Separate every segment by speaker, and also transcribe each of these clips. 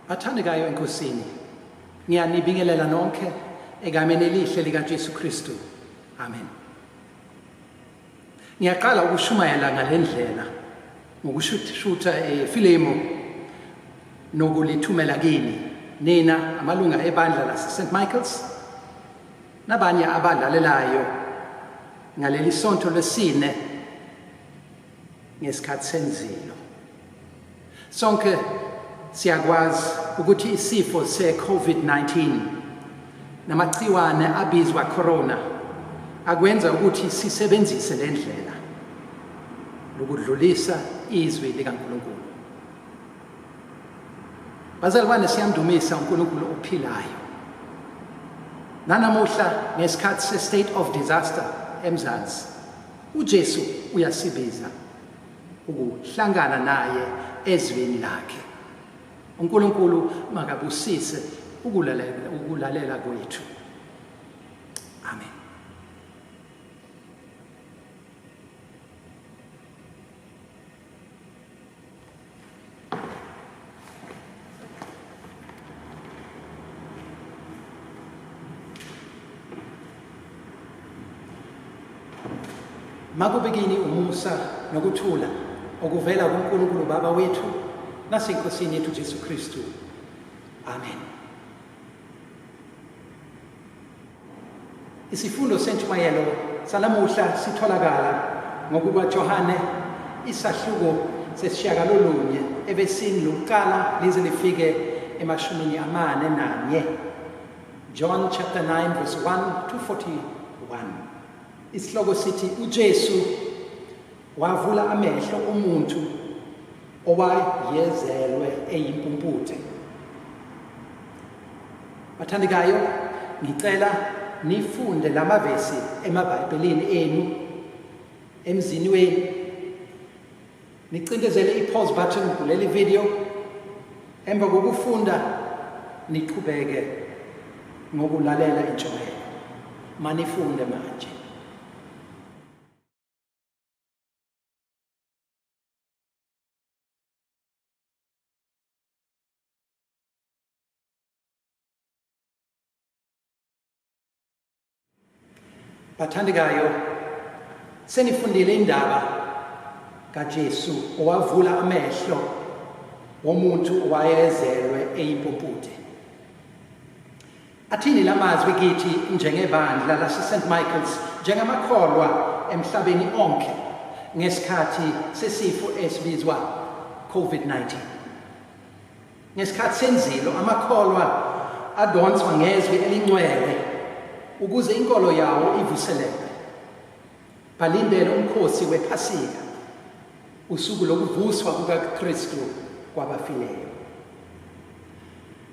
Speaker 1: Bathandekayo enkosini, ngiyanibingelela nonke egameni elihle likaJesu Kristu. Amen. Ngiyaqala ukushumayela ngalendlela ngokushutha ifilimu nokulithumela kini nina amalunga ebandla lase-St. Michael's nabanye abadlalelayo ngaleli sonto lesine ngesikhathi senzilo. Sonke siyakwazi ukuthi isifo se-COVID-19 namagciwane abizwa corona akwenza ukuthi sisebenzise le ndlela lokudlulisa izwi likaNkulunkulu. Bazalwane, siyamdumisa uNkulunkulu ophilayo. Nanamuhla ngesikhathi se-state of disaster eMzansi, uJesu uyasibiza ukuhlangana naye ezwini lakhe. uNkulunkulu makabusise ukulalela kwethu. Amen. Makubekini umusa nokuthula okuvela kuNkulunkulu Baba wethu naseNkosini yethu Jesu Kristu. Amen. Isifundo sentshumayelo salamuhla sitholakala ngokuba Johane isahluko sesishiyagalolunye ebesini lokuqala lize lifike emashumini amane nanye. John chapter 9 verse 1 to 41. Isihloko sithi uJesu wavula amehlo omuntu owayezelwe eyimpumputhe. Bathandekayo, ngicela nifunde lamavesi emabhayibhelini enu emzini wenu. Nicindezele i-pause button kuleli video. Emva kokufunda niqhubeke ngokulalela intshumayelo. Manifunde manje. Bathandekayo, senifundile indaba kaJesu owavula amehlo womuntu owayezelwe eyimpumputhe. Athini lamazwi kithi njengebandla lase-St. Michael's njengamakholwa emhlabeni onke ngesikhathi sesifo esibizwa COVID-19. Ngesikhathi senzilo amakholwa adonswa ngezwi elingcwele ukuze inkolo yawo ivuseleke. Balindele umkhosi wePhasika, usuku lokuvuswa kukaKristu kwabafileyo.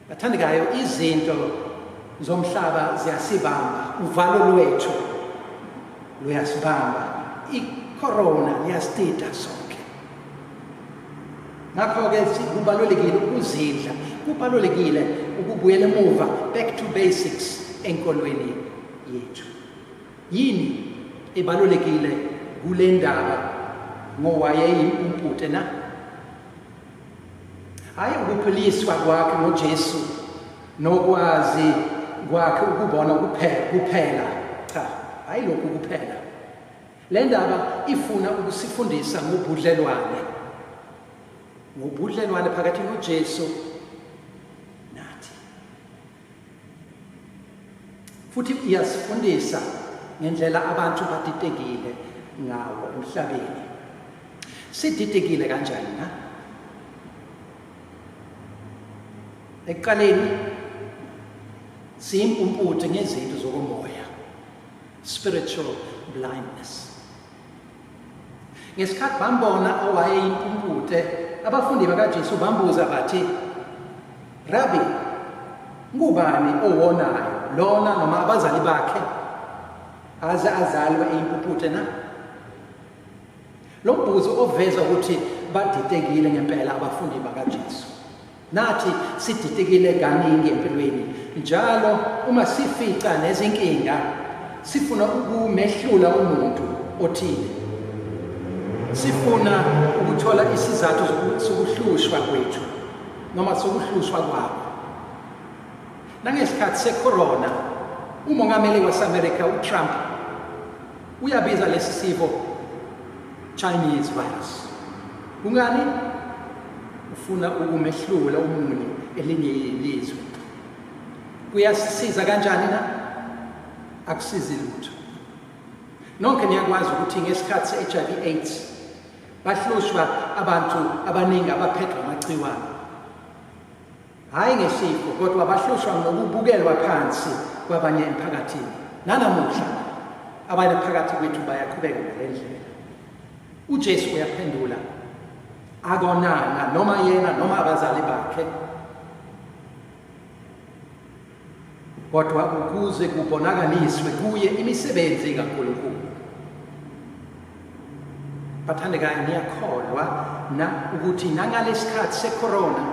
Speaker 1: Bathandekayo, izinto zomhlaba ziyasibamba, uvalo lwethu luyasibamba, icorona liyasitida sonke. Ngakho-ke kubalulekile ukuzidla, kubalulekile ukubuyela emuva, back to basics enkolweni yethu. Yini ebalulekile kule ndaba ngowayeyimpumputhe na? Hayi ukuphiliswa kwakhe ngoJesu nokwazi kwakhe ukubona kuphela. Cha, hayi lokhu kuphela. Le ndaba ifuna ukusifundisa ngobudlelwane. Ngobudlelwane phakathi koJesu nathi. Futhi iyasifundisa ngendlela abantu badidekile ngawo emhlabeni. Sididekile kanjani na? Ekuqaleni simpumputhe ngezinto zokumoya, spiritual blindness. Ngesikhathi bambona owayeyimpumputhe, abafundi bakaJesu bambuza bathi, Rabbi, ngubani owonayo, lona noma abazali bakhe aze azalwe eyimpumputhe na? Lo mbuzo oveza ukuthi badidekile ngempela abafundi bakaJesu. Nathi sididekile kaningi empilweni. Njalo uma sifica nezinkinga sifuna ukumehlula umuntu othile. Sifuna ukuthola isizathu sokuhlushwa kwethu. noma sokuhluswa kwabo. Nangesikhathi secorona, umongameli waseMelika uTrump uyabiza lesi sifo Chinese virus. Kungani? Ufuna ukumehlula umunye elinye ilizwe. Kuyasisiza kanjani na? Akusizi lutho. Nonke niyakwazi ukuthi ngesikhathi se-HIV/AIDS bahlushwa abantu abaningi abaphethwe amagciwane. Hayi ngesifo, kodwa bahlushwa ngokubukelwa phansi kwabanye emphakathini. Nanamuhla abanye phakathi kwethu bayaqhubeka ngale ndlela. uJesu uyaphendula, akonanga noma yena noma abazali bakhe, kodwa ukuze kubonakaliswe kuye imisebenzi kaNkulunkulu. Bathandekayo, ngiyakholwa ukuthi nangalesikhathi secorona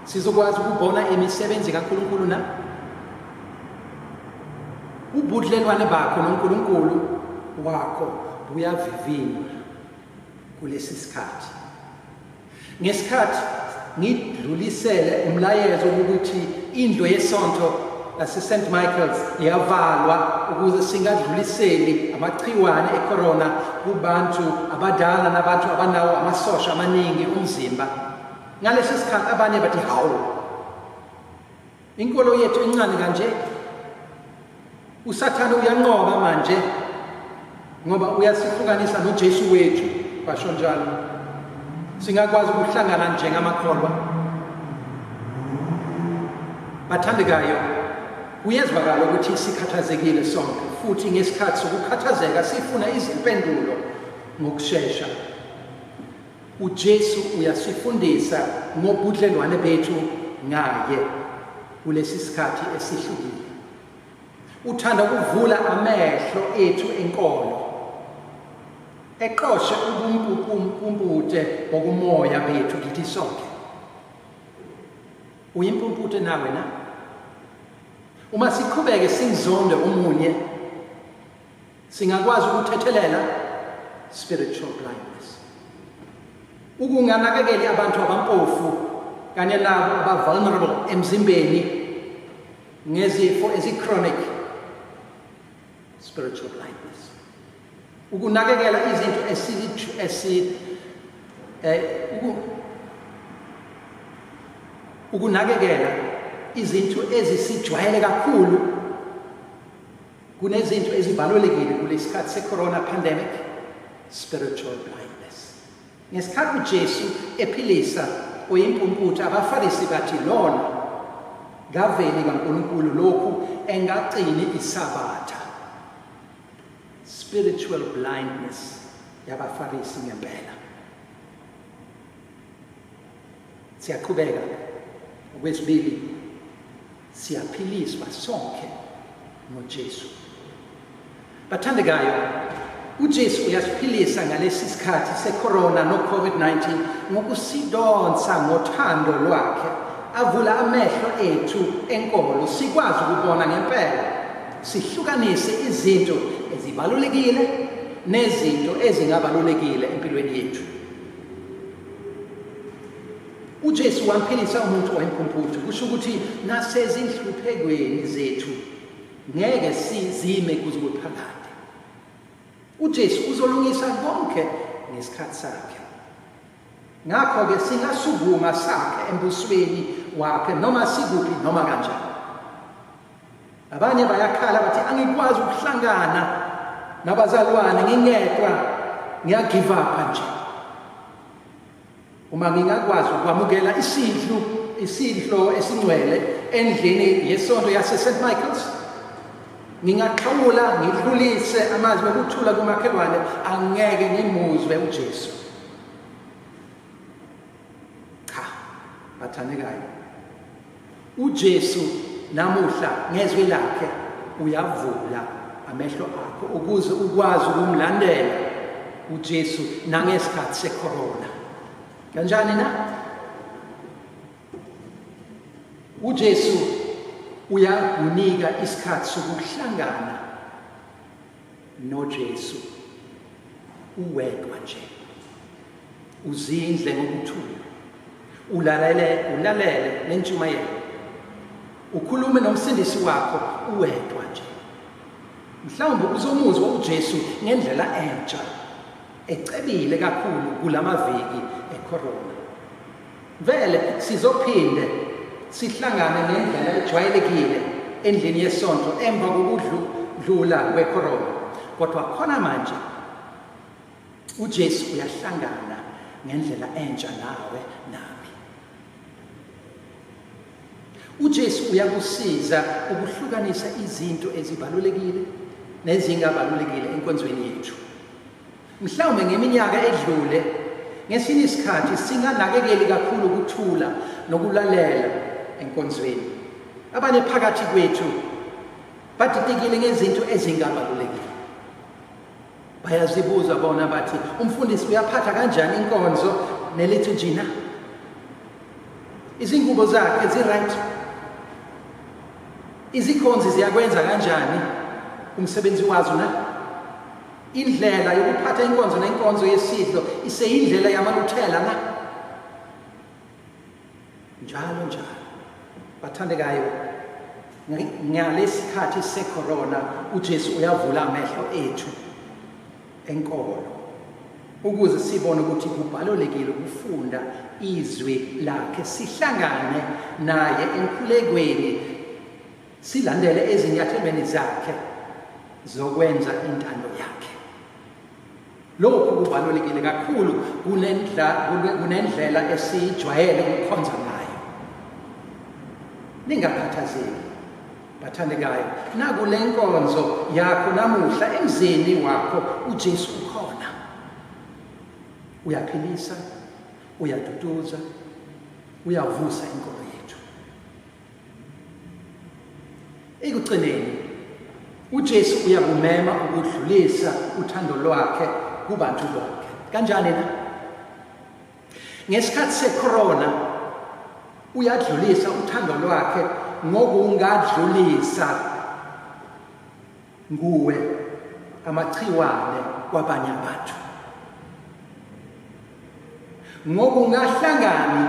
Speaker 1: sizokwazi ukubona imisebenzi kaNkulunkulu na. Ubudlelwane bakho noNkulunkulu wakho buyavivinywa kulesi sikhathi. Ngesikhathi ngidlulisele umlayezo ukuthi indlu yesonto lase-St. Michael's yavalwa ukuze singadluliseli amagciwane ecorona kubantu abadala nabantu abanawo amasosha amaningi umzimba. Ngalesi sikhathi abanye bathi hawu, inkolo yethu incane kanje, uSathane uyanqoba manje ngoba uyasihlukanisa noJesu wethu. Basho njalo, singakwazi ukuhlangana njengamakholwa. Bathandekayo, kuyezwakala ukuthi sikhathazekile sonke, futhi ngesikhathi sokukhathazeka sifuna izimpendulo ngokushesha. uJesu uyasifundisa ngobudlelwane bethu ngaye kulesi sikhathi esihlukile. Uthanda ukuvula amehlo ethu enkolo, eqoshe ubumpumpute bokumoya bethu kithi sonke. Uyimpumpute nawe na? Uma siqhubeke singizonde omunye, singakwazi ukuthethelela spiritual blindness. Ukunganakekeli abantu abampofu kanye labo aba-vulnerable emzimbeni ngezifo ezi-chronic, spiritual blindness. Ukunakekela izinto ukunakekela izinto ezisijwayele kakhulu kunezinto ezibalulekile kulesikhathi se-corona pandemic, spiritual blindness. Ngesikhathi uJesu ephilisa oyimpumputhe, abaFarisi bathi lona ngaveli kaNkulunkulu lokhu engagcini isabatha. Spiritual blindness yabaFarisi ngempela. Siyaqhubeka. Okwesibili, siyaphiliswa sonke ngoJesu. Bathandekayo, uJesu uyasiphilisa ngalesi sikhathi secorona no-COVID-19 ngokusidonsa ngothando lwakhe, avula amehlo ethu enkolo sikwazi ukubona ngempela, sihlukanise izinto ezibalulekile nezinto ezingabalulekile empilweni yethu. uJesu wamphilisa umuntu oyimpumputhe, kusho ukuthi nasezinhluphekweni zethu ngeke sizime kuze kuphakade. uJesu uzolungisa konke ngesikhathi sakhe. Ngakho-ke singasukuma sakhe embusweni wakhe noma sikuphi noma kanjani. Abanye bayakhala bathi angikwazi ukuhlangana nabazalwane ngingedwa, ngiyagive up nje. Uma ngingakwazi ukwamukela isidlo esingcwele endlini yesonto yase-St. Michael's, ngingaqhawula ngidlulise amazwi okuthula kumakhelwane, angeke ngimuzwe uJesu. Cha, bathandekayo, uJesu namuhla ngezwi lakhe uyavula amehlo akho ukuze ukwazi ukumlandela uJesu nangesikhathi secorona. Kanjani na? uJesu uyakunika isikhathi sokuhlangana noJesu uwedwa nje, uzindle ngokuthula, ulalele nentshumayelo, ukhulume nomsindisi wakho uwedwa nje. Mhlawumbe uzomuzwa uJesu ngendlela entsha ecebile kakhulu kulamaviki ecorona. Vele sizophinde sihlangane ngendlela ejwayelekile endlini yesonto emva kokudlula kwecorona, kodwa khona manje uJesu uyahlangana ngendlela entsha nawe nami. uJesu uyakusiza ukuhlukanisa izinto ezibalulekile nezingabalulekile enkonzweni yethu. Mhlawumbe ngeminyaka edlule ngesinye isikhathi singanakekeli kakhulu ukuthula nokulalela enkonzweni. Abanye phakathi kwethu badidekile ngezinto ezingabalulekile. Bayazibuza bona bathi, umfundisi uyaphatha kanjani inkonzo neliturgy na? Izingubo zakhe zi-right? Izikhonzi ziyakwenza kanjani umsebenzi wazo na? Indlela yokuphatha inkonzo nenkonzo yesidlo iseyindlela yamaluthela na? Njalo. Bathandekayo, ngalesikhathi secorona uJesu uyavula amehlo ethu enkolo ukuze sibone ukuthi kubalulekile ukufunda izwi lakhe, sihlangane naye enkhulekweni, silandele ezinyathelweni zakhe zokwenza intando yakhe. Lokhu kubalulekile kakhulu kunendlela esijwayele ukukhonza ngayo. Ningakhathazeki bathandekayo, nakule nkonzo yakho namuhla emzini wakho uJesu ukhona. Uyaphilisa, uyaduduza, uyavusa inkolo yethu. Ekugcineni uJesu uyakumema ukudlulisa uthando lwakhe kubantu bonke. Kanjani na? Ngesikhathi secorona uyadlulisa uthando lwakhe ngokungadlulisa nguwe amagciwane kwabanye abantu. Ngokungahlangani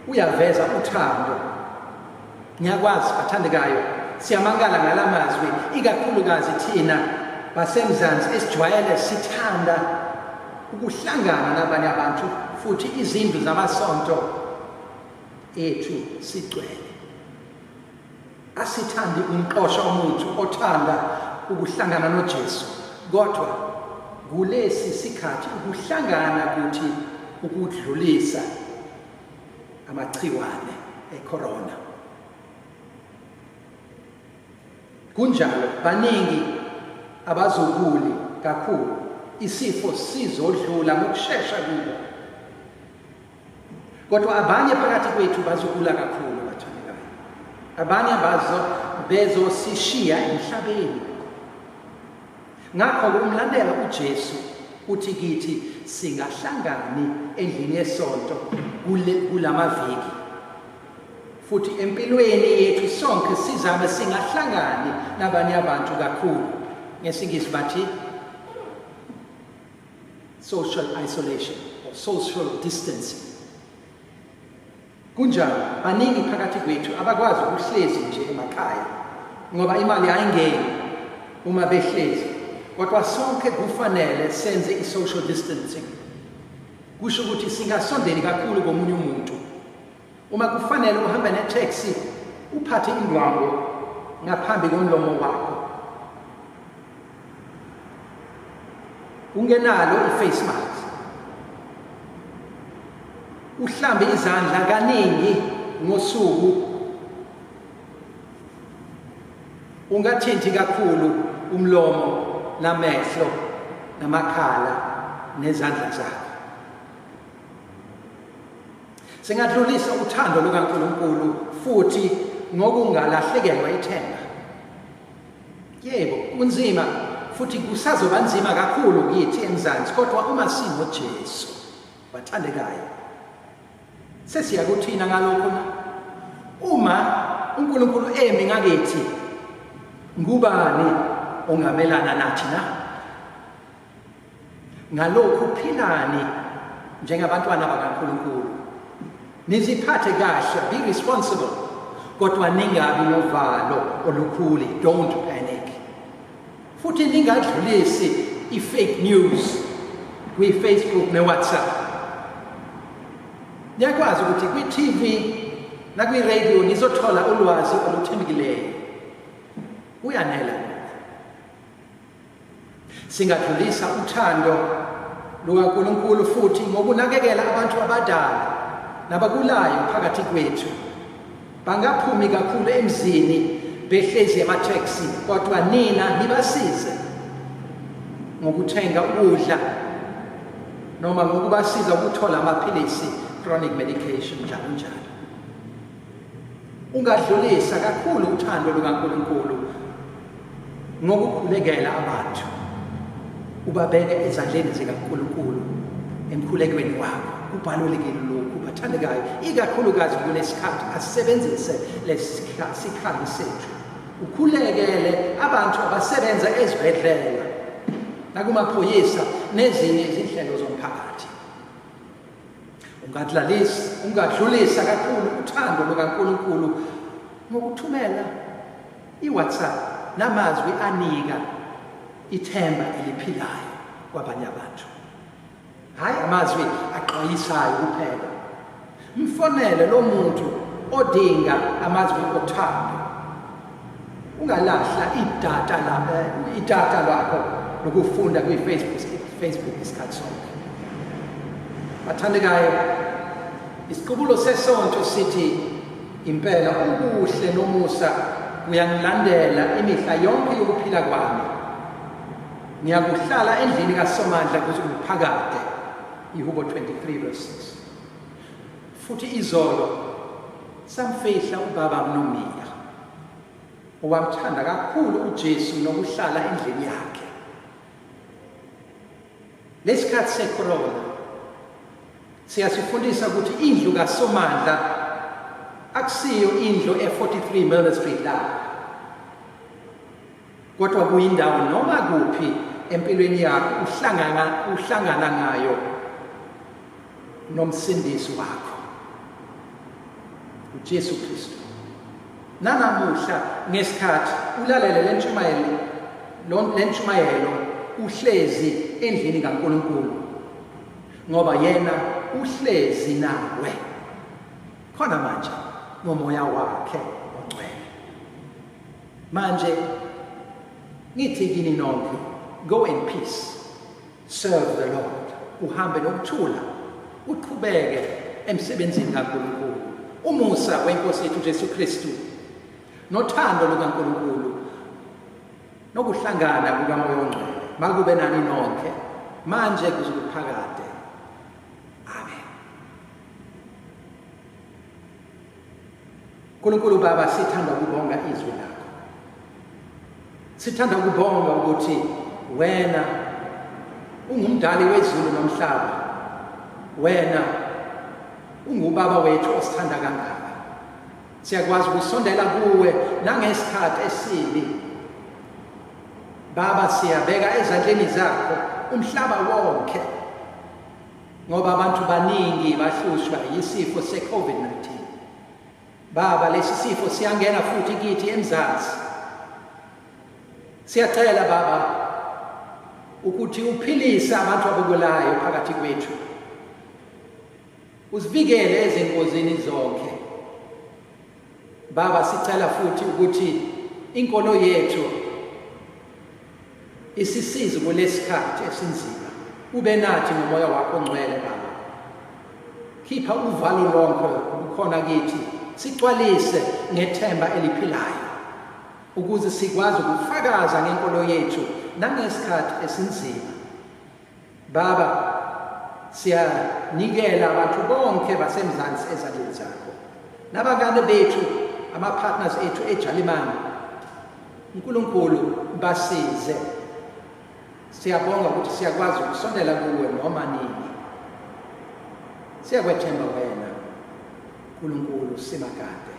Speaker 1: uyaveza uthando. Ngiyakwazi bathandekayo, siyamangala ngalamazwi, ikakhulukazi thina basemzansi esijwayele sithanda ukuhlangana nabanye abantu, futhi izindlu zamasonto ethu sigcwele. Asithandi umqosha omuntu othanda ukuhlangana noJesu, kodwa kulesi sikhathi ukuhlangana kuthi ukudlulisa amagciwane ecorona. Kunjalo baningi abazokuli kakhulu, isifo sizodlula ngokusheshsha kubo. Kodwa abanye phakathi kwethu bazokula kakhulu bathandekayo. Abanye bezosishiya emhlabeni. Ngakho umlandela uJesu uthi kithi singahlangani endlini yesonto kulamaviki. Futhi empilweni yethu sonke sizame singahlangani nabanye abantu kakhulu. Ngesingisi bathi social isolation or social distancing. Kunjalo baningi phakathi kwethu abakwazi ukuhlezi nje emakhaya ngoba imali ayingeni uma behlezi, kodwa sonke kufanele senze i-social distancing. Kusho ukuthi singasondeli kakhulu komunye umuntu. Uma kufanele uhambe ne-taxi, uphathe indwangu ngaphambi komlomo wakho. Ungenalo i-face mask. Uhlambe izandla kaningi ngosuku. Ungathinti kakhulu umlomo, namehlo, namakhala nezandla zakho. Singadlulisa uthando lukaNkulunkulu futhi ngokungalahlekelwa ithemba. Yebo, kunzima futhi kusazoba nzima kakhulu kithi emzansi, kodwa uma sinoJesu bathandekayo, sesiyakuthina ngalokho na? Uma uNkulunkulu emi ngakithi, ngubani ongamelana nathi na? Ngalokho philani njengabantwana bakaNkulunkulu niziphathe kahle, be responsible, kodwa ningabi novalo olukhulu, don't panic. Futhi ningadlulisi i-fake news kwi-Facebook ne-WhatsApp. Niyakwazi ukuthi kwi-TV nakwi-radio nizothola ulwazi oluthembekileyo. Uyanela. Singadlulisa uthando lukaNkulunkulu futhi ngokunakekela abantu abadala nabagulayo phakathi kwethu. Bangaphumi kakhulu emzini behlezi emateksi, kodwa nina nibasize ngokuthenga ukudla noma ngokubasiza ukuthola amaphilisi, chronic medication, njalo njalo. Ungadlulisa kakhulu uthando lukaNkulunkulu ngokukhulekela abantu, ubabeke ezandleni zikaNkulunkulu emkhulekweni wakho. Kubalulekile lokhu bathandekayo, ikakhulukazi kulesikhathi asisebenzise lesikhali sethu. Ukhulekele abantu abasebenza ezibhedlela nakumaphoyisa nezinye izinhlelo zomphakathi. Ungadlulisa kakhulu uthando lukaNkulunkulu ngokuthumela i-WhatsApp namazwi anika ithemba eliphilayo kwabanye abantu. Hayi amazwi aqwayisayo kuphela. Mfonele lo muntu odinga amazwi othando. Ungalahla idatha lakho lokufunda kwi-Facebook isikhathi sonke. Bathandekayo, isiqubulo sesonto sithi impela ubuhle nomusa kuyangilandela imihla yonke yokuphila kwami. Ngiyakuhlala endlini kaSomandla kuze kuphakade. Ihubo 23:6. Futhi izolo samfihla ubaba mNomia, owamthanda kakhulu uJesu nokuhlala endlini yakhe. Lesikhathi secorona siyasifundisa ukuthi indlu kaSomandla akusiyo indlu e-43 Miller Street la, kodwa kuyindawo noma kuphi empilweni yakho uhlangana ngayo nomsindisi wakho, uJesu Kristu. Nanamuhla ngesikhathi ulalele lentshumayelo uhlezi endlini kaNkulunkulu, ngoba yena uhlezi nawe khona manje ngomoya wakhe ongcwele. Manje ngithi kini nonke, go in peace, serve the Lord, uhambe nokuthula, uqhubeke emsebenzini kaNkulunkulu. Umusa weNkosi yethu Jesu Kristu nothando lukaNkulunkulu nokuhlangana kukaMoya oNgcwele makube nani nonke manje kuze kuphakade. Amen. Nkulunkulu Baba, sithanda ukubonga izwi lakho. Sithanda ukubonga ukuthi wena ungumdali wezulu nomhlaba. Wena ungubaba wethu osithanda kangaka. Siyakwazi ukusondela kuwe nangesikhathi esibi. Baba, siyabeka ezandleni zakho umhlaba wonke, ngoba abantu baningi bahlushwa yisifo se-COVID-19. Baba, lesi sifo siyangena futhi kithi eMzansi. Siyacela Baba ukuthi uphilise abantu abagulayo phakathi kwethu, usivikele ezingozini zonke. Baba, sicela futhi ukuthi inkolo yethu isisize kulesikhathi esinzima. Ube nathi ngomoya wakho ongcwele Baba. Khipha uvalo lonke ukhona kithi, sigcwalise ngethemba eliphilayo, ukuze sikwazi ukufakaza ngenkolo yethu nangesikhathi esinzima. Baba, siyanikela abantu bonke baseMzansi ezandleni zakho, nabangane bethu, ama-partners ethu eJalimane. uNkulunkulu basize. Siyabonga ukuthi siyakwazi ukusondela kuwe noma nini. Siyakwethemba wena, uNkulunkulu Simakade.